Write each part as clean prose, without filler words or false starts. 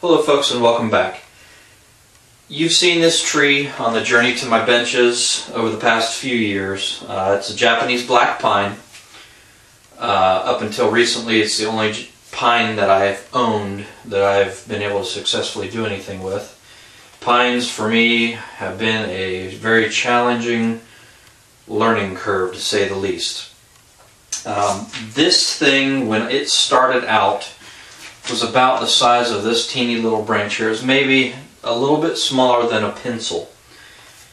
Hello folks, and welcome back. You've seen this tree on the journey to my benches over the past few years. It's a Japanese black pine. Up until recently, it's the only pine that I've owned that I've been able to successfully do anything with. Pines for me have been a very challenging learning curve, to say the least. This thing, when it started out, was about the size of this teeny little branch here. It was maybe a little bit smaller than a pencil.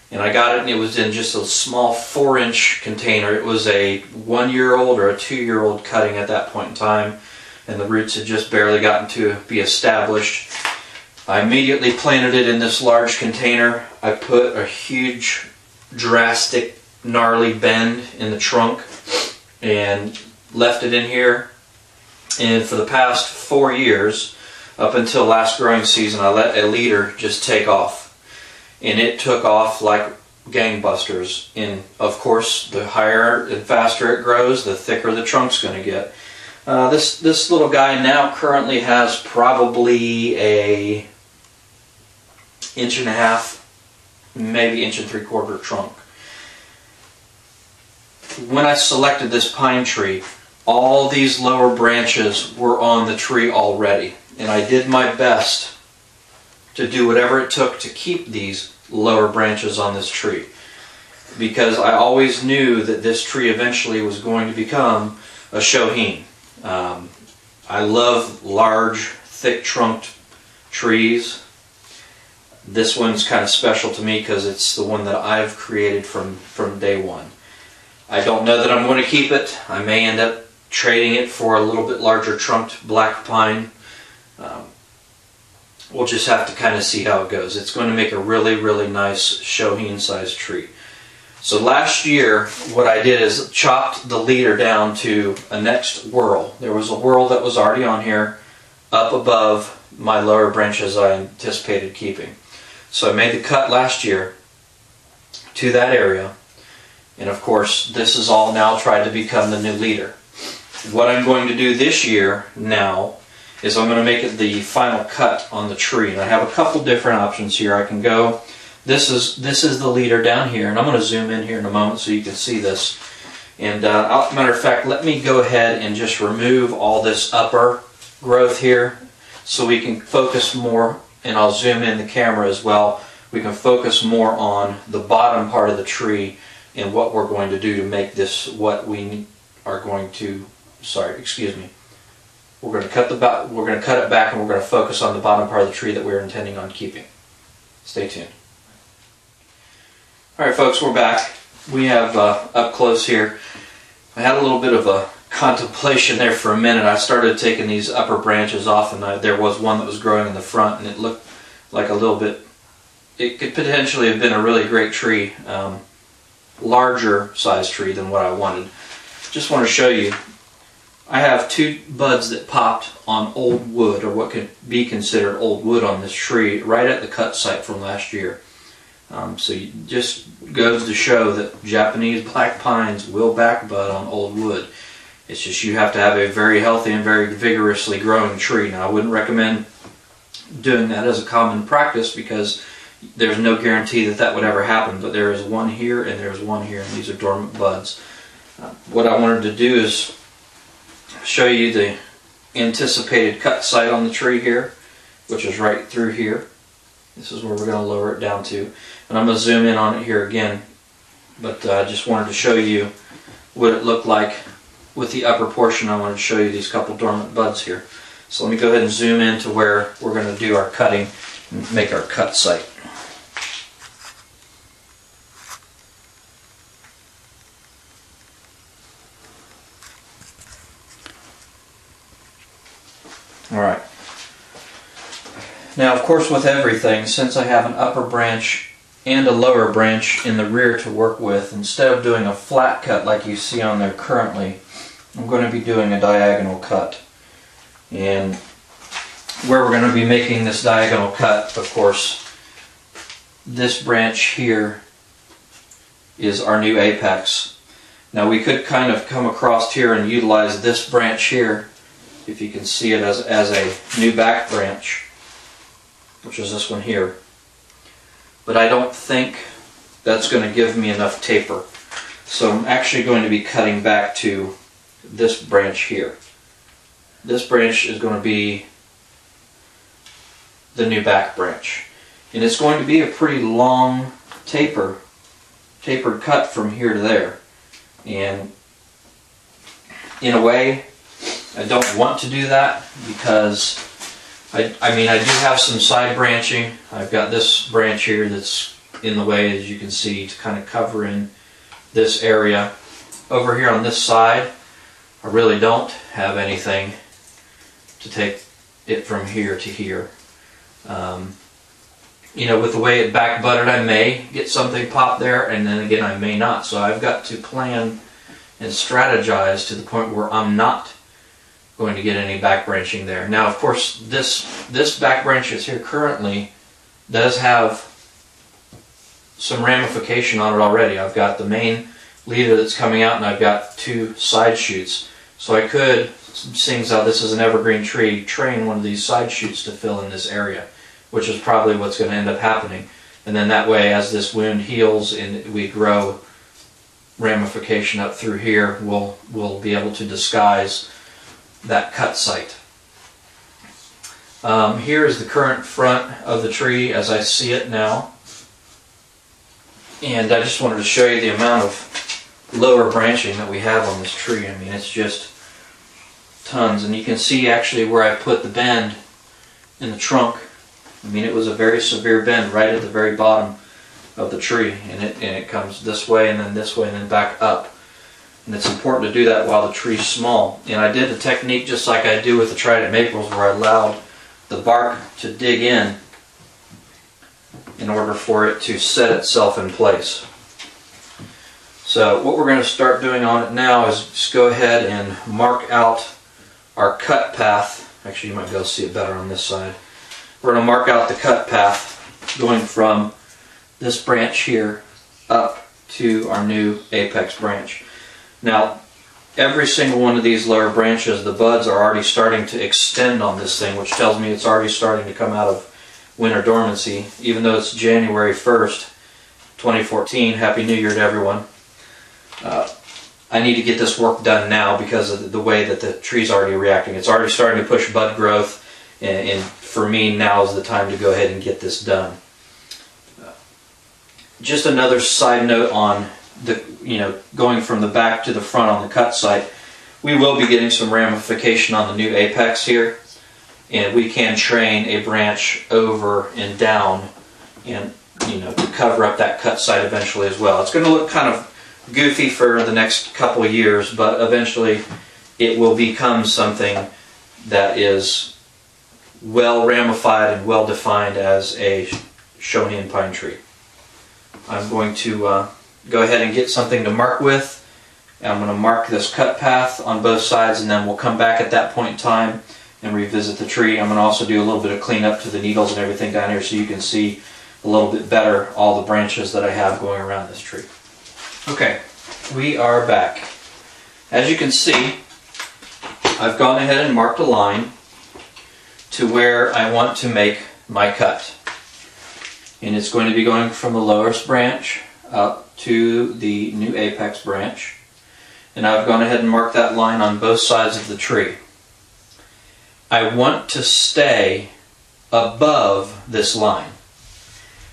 And I got it, and it was in just a small 4-inch container. It was a 1-year-old or a 2-year-old cutting at that point in time, and the roots had just barely gotten to be established. I immediately planted it in this large container. I put a huge, drastic, gnarly bend in the trunk and left it in here. And for the past 4 years, up until last growing season, I let a leader just take off. And it took off like gangbusters. And of course, the higher and faster it grows, the thicker the trunk's going to get. This little guy now currently has probably a 1.5 inch, maybe 1.75 inch trunk. When I selected this pine tree, all these lower branches were on the tree already, and I did my best to do whatever it took to keep these lower branches on this tree, because I always knew that this tree eventually was going to become a shohin. I love large, thick-trunked trees. This one's kind of special to me because it's the one that I've created from day one. I don't know that I'm going to keep it. I may end up trading it for a little bit larger trunked black pine. We'll just have to kind of see how it goes. It's going to make a really, really nice shohin sized tree. So last year, what I did is chopped the leader down to a next whorl. There was a whorl that was already on here up above my lower branches I anticipated keeping. So I made the cut last year to that area. And of course, this is all now tried to become the new leader. What I'm going to do this year now is I'm going to make it the final cut on the tree. And I have a couple different options here. I can go, this is the leader down here, and I'm going to zoom in here in a moment so you can see this. And matter of fact, let me go ahead and just remove all this upper growth here so we can focus more, and I'll zoom in the camera as well. We can focus more on the bottom part of the tree and what we're going to do to make this what we are going to, we're going to cut it back, and we're going to focus on the bottom part of the tree that we're intending on keeping. Stay tuned. Alright folks, we're back. We have up close here. I had a little bit of a contemplation there for a minute. I started taking these upper branches off, and there was one that was growing in the front, and it looked like a little bit, it could potentially have been a really great tree, larger size tree than what I wanted. Just want to show you, I have 2 buds that popped on old wood, or what could be considered old wood, on this tree right at the cut site from last year. So it just goes to show that Japanese black pines will back bud on old wood. It's just you have to have a very healthy and very vigorously growing tree. Now I wouldn't recommend doing that as a common practice because there's no guarantee that that would ever happen, but there is one here and there's one here, and these are dormant buds. What I wanted to do is show you the anticipated cut site on the tree here, which is right through here. This is where we're going to lower it down to. And I'm going to zoom in on it here again, but I just wanted to show you what it looked like with the upper portion. I wanted to show you these couple dormant buds here. So let me go ahead and zoom in to where we're going to do our cutting and make our cut site. Alright. Now, of course, with everything, since I have an upper branch and a lower branch in the rear to work with, instead of doing a flat cut like you see on there currently, I'm going to be doing a diagonal cut. And where we're going to be making this diagonal cut, of course, this branch here is our new apex. Now we could kind of come across here and utilize this branch here, if you can see it as a new back branch. which is this one here. But I don't think that's going to give me enough taper. So I'm actually going to be cutting back to this branch here. This branch is going to be the new back branch. And it's going to be a pretty long tapered cut from here to there. And in a way, I don't want to do that because I mean, I do have some side branching. I've got this branch here that's in the way, as you can see, to kind of cover in this area. Over here on this side, I really don't have anything to take it from here to here. You know, with the way it back butted, I may get something pop there, and then again I may not. So I've got to plan and strategize to the point where I'm not going to get any back branching there. Now, of course, this back branch that's here currently does have some ramification on it already. I've got the main leader that's coming out, and I've got two side shoots. So I could, seeing as how this is an evergreen tree, train one of these side shoots to fill in this area, which is probably what's going to end up happening. And then that way, as this wound heals and we grow ramification up through here, we'll be able to disguise that cut site. Here is the current front of the tree as I see it now. And I just wanted to show you the amount of lower branching that we have on this tree. I mean, it's just tons. And you can see actually where I put the bend in the trunk. I mean, it was a very severe bend right at the very bottom of the tree. And it comes this way and then back up. And it's important to do that while the tree's small. And I did a technique just like I do with the trident maples, where I allowed the bark to dig in order for it to set itself in place. So what we're going to start doing on it now is just go ahead and mark out our cut path. Actually, you might be able to see it better on this side. We're going to mark out the cut path going from this branch here up to our new apex branch. Now, every single one of these lower branches, the buds are already starting to extend on this thing, which tells me it's already starting to come out of winter dormancy, even though it's January 1st, 2014. Happy New Year to everyone. I need to get this work done now because of the way that the tree's already reacting. It's already starting to push bud growth, and for me, now is the time to go ahead and get this done. Just another side note on going from the back to the front on the cut site, we will be getting some ramification on the new apex here, and we can train a branch over and down and to cover up that cut site eventually as well. It's going to look kind of goofy for the next couple of years, but eventually it will become something that is well ramified and well defined as a Shonian pine tree. I'm going to go ahead and get something to mark with. I'm going to mark this cut path on both sides, and then we'll come back at that point in time and revisit the tree. I'm going to also do a little bit of cleanup to the needles and everything down here so you can see a little bit better all the branches that I have going around this tree. Okay, we are back. As you can see, I've gone ahead and marked a line to where I want to make my cut. And it's going to be going from the lowest branch up to the new apex branch. And I've gone ahead and marked that line on both sides of the tree. I want to stay above this line.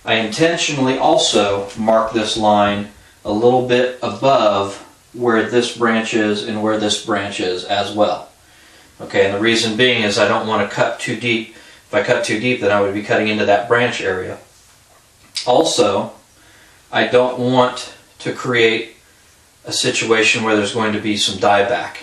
I intentionally also mark this line a little bit above where this branch is and where this branch is as well. Okay, and the reason being is I don't want to cut too deep. If I cut too deep, then I would be cutting into that branch area. Also, I don't want to create a situation where there's going to be some dieback.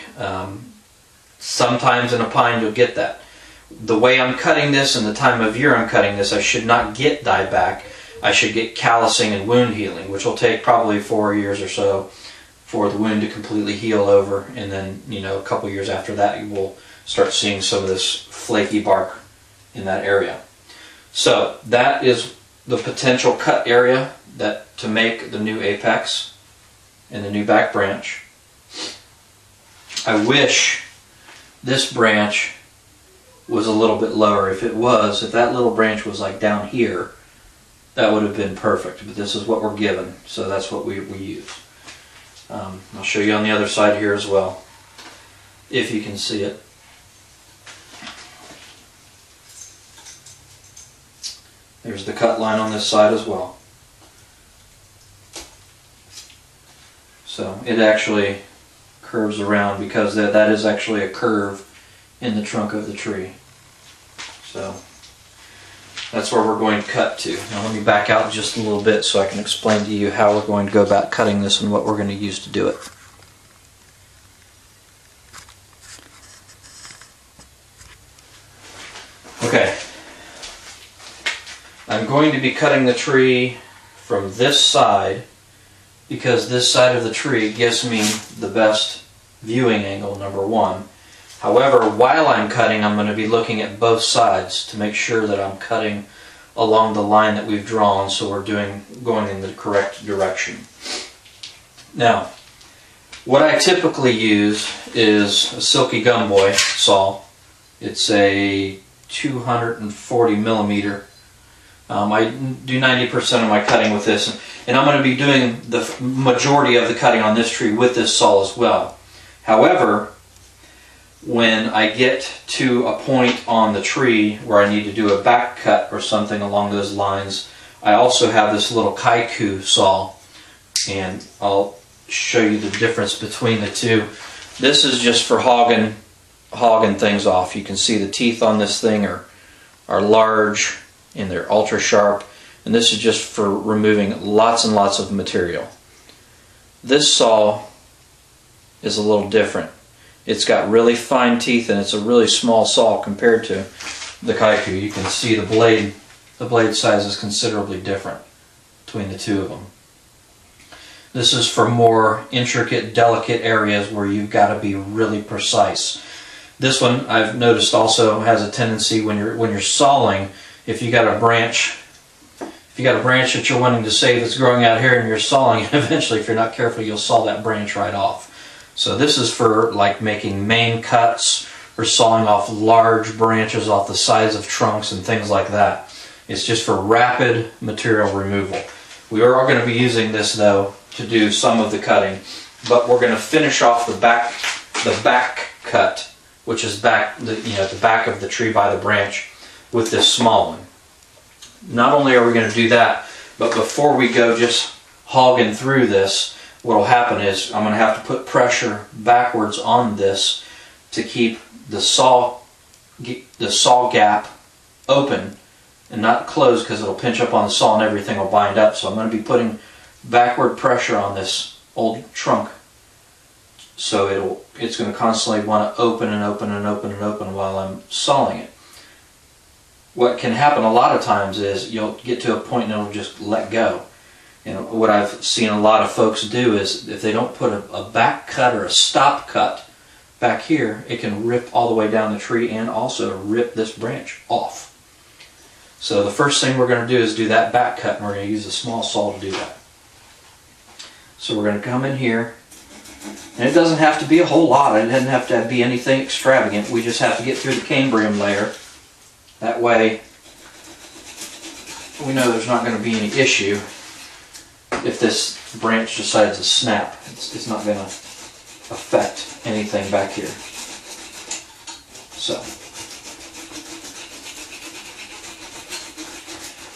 Sometimes in a pine you'll get that. The way I'm cutting this and the time of year I'm cutting this, I should not get dieback. I should get callousing and wound healing, which will take probably 4 years or so for the wound to completely heal over, and then a couple years after that you will start seeing some of this flaky bark in that area. So that is the potential cut area to make the new apex and the new back branch. I wish this branch was a little bit lower. If that little branch was like down here, that would have been perfect. But this is what we're given, so that's what we use. I'll show you on the other side here as well, if you can see it. There's the cut line on this side as well. So it actually curves around because that is actually a curve in the trunk of the tree. So that's where we're going to cut to. Now let me back out just a little bit so I can explain to you how we're going to go about cutting this and what we're going to use to do it. Okay. I'm going to be cutting the tree from this side because this side of the tree gives me the best viewing angle, number one. However, while I'm cutting, I'm going to be looking at both sides to make sure that I'm cutting along the line that we've drawn, so we're going in the correct direction. Now, what I typically use is a Silky Gumboy saw. It's a 240 millimeter. I do 90% of my cutting with this, and I'm going to be doing the majority of the cutting on this tree with this saw as well. However, when I get to a point on the tree where I need to do a back cut or something along those lines, I also have this little Kaiku saw, and I'll show you the difference between the two. This is just for hogging things off. You can see the teeth on this thing are large and they're ultra sharp, and this is just for removing lots and lots of material. This saw is a little different. It's got really fine teeth and it's a really small saw compared to the Kaiku. You can see the blade size is considerably different between the two of them. This is for more intricate, delicate areas where you've got to be really precise. This one I've noticed also has a tendency when you're sawing, if you got a branch that you're wanting to save that's growing out here and you're sawing it, eventually if you're not careful you'll saw that branch right off. So this is for like making main cuts or sawing off large branches off the sides of trunks and things like that. It's just for rapid material removal. We are going to be using this though to do some of the cutting, but we're going to finish off the back cut, which is at the back of the tree by the branch, with this small one. Not only are we going to do that, but before we go just hogging through this, what will happen is I'm going to have to put pressure backwards on this to keep the saw gap open and not closed, because it'll pinch up on the saw and everything will bind up. So I'm going to be putting backward pressure on this old trunk, so it's going to constantly want to open and open and open and open while I'm sawing it. What can happen a lot of times is you'll get to a point and it'll just let go. And what I've seen a lot of folks do is if they don't put a back cut or a stop cut back here, it can rip all the way down the tree and also rip this branch off. So the first thing we're going to do is do that back cut, and we're going to use a small saw to do that. So we're going to come in here, and it doesn't have to be a whole lot. It doesn't have to be anything extravagant. We just have to get through the cambrium layer. That way we know there's not going to be any issue if this branch decides to snap. It's not going to affect anything back here. So,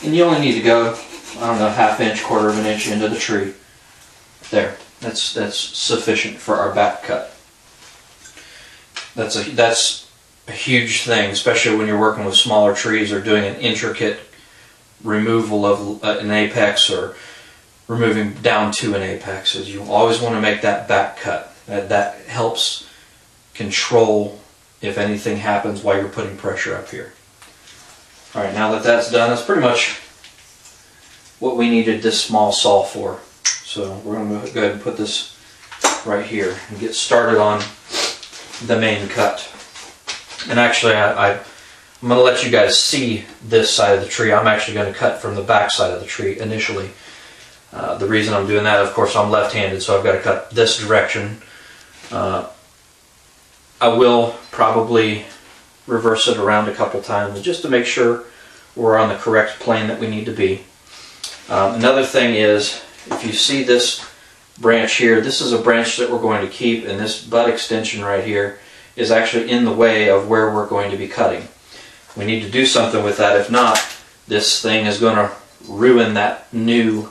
and you only need to go, I don't know, ½ inch, quarter of an inch into the tree. There, that's sufficient for our back cut. That's a huge thing, especially when you're working with smaller trees or doing an intricate removal of an apex or removing down to an apex. Is you always want to make that back cut. That helps control if anything happens while you're putting pressure up here. Alright, now that that's done, that's pretty much what we needed this small saw for. So we're going to go ahead and put this right here and get started on the main cut. And actually I'm going to let you guys see this side of the tree. I'm actually going to cut from the back side of the tree initially. The reason I'm doing that, of course, I'm left-handed, so I've got to cut this direction. I will probably reverse it around a couple times just to make sure we're on the correct plane that we need to be. Another thing is, if you see this branch here, this is a branch that we're going to keep, and this bud extension right here is actually in the way of where we're going to be cutting. We need to do something with that. If not, this thing is going to ruin that new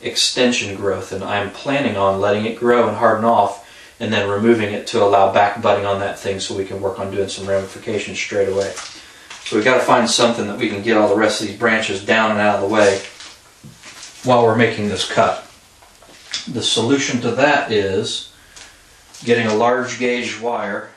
extension growth, and I'm planning on letting it grow and harden off and then removing it to allow back budding on that thing so we can work on doing some ramifications straight away. So we've got to find something that we can get all the rest of these branches down and out of the way while we're making this cut. The solution to that is getting a large gauge wire